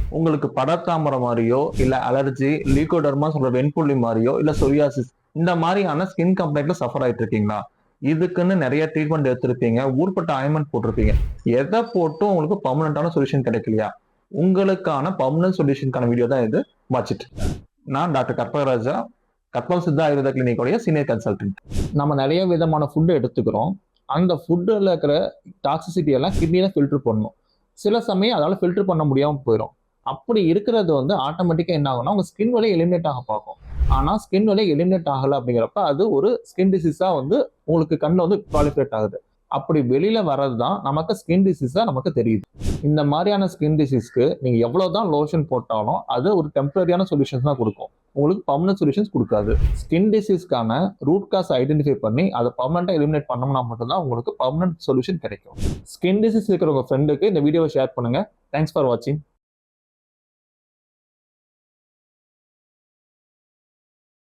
உங்களுக்கு படர்தாமரை மாதிரியோ, இல்ல அலர்ஜி, லியூகோடெர்மா சொல்ற வெண்புள்ளி மாரியோ, இல்ல சொரியாசிஸ் இந்த மாரியான ஸ்கின் கம்ப்ளைண்ட்ல சஃபர் ஆயிட்டு இருக்கீங்களா? இதுக்குன்னு நெறைய ட்ரீட்மெண்ட் எடுத்திருப்பீங்க. ஊர்பட்ட ஆயின்மென்ட் போட்டிருப்பீங்க. எத போட்டும் உங்களுக்கு பெர்மனன்ட்டான சொல்யூஷன் கிடைக்கலையா? உங்களுக்கான பெர்மனன்ட் சொல்யூஷன்க்கான வீடியோ தான் இது. Watch it. நான் டாக்டர் கற்பகராஜா, கற்பக சித்தா ஆயுர்வேத கிளினிக்கோடைய சீனியர் கன்சல்டன்ட். நம்ம நெறைய விதமான ஃபுட் எடுத்துக்கிறோம். அந்த ஃபுட்ல இருக்கிற டாக்ஸிசிட்டி எல்லாம் கிட்னில ஃபில்டர் பண்ணணும். சில சமயம் அதால ஃபில்டர் பண்ண முடியாம போயிரும். அப்படி இருக்கிறது வந்து ஆட்டோமேட்டிக்கா என்ன ஆகும்னா, உங்க ஸ்கின் வழியா எலிமினேட் ஆக பார்க்கும். ஆனா ஸ்கின் வழியா எலிமினேட் ஆகல அப்படிங்கிறப்ப, அது ஒரு ஸ்கின் டிசீஸா வந்து உங்களுக்கு கண்ல வந்து ப்ராலிஃபரேட் ஆகுது. அப்படி வெளியில வர்றது தான் நமக்கு ஸ்கின் டிசீஸா நமக்கு தெரியுது. இந்த மாரியான ஸ்கின் டிசீஸ்க்கு நீங்க எவ்வளவுதான் லோஷன் போட்டாலும், அது ஒரு டெம்பரரியான சொல்யூஷன்ஸ் தான் குடுக்கும். உங்களுக்கு பெர்மனன்ட் சொல்யூஷன்ஸ் குடுக்காது. ஸ்கின் டிசீஸ்க்கான ரூட் காஸ் ஐடென்டிஃபை பண்ணி, அத பெர்மனன்ட்டா எலிமினேட் பண்ணோம்னா மட்டும் தான் உங்களுக்கு பெர்மனன்ட் சொல்யூஷன் கிடைக்கும். ஸ்கின் டிசீஸ் இருக்கிற உங்க ஃப்ரெண்டுக்கு இந்த வீடியோவை ஷேர் பண்ணுங்க. தேங்க்ஸ் ஃபார் வாட்சிங்.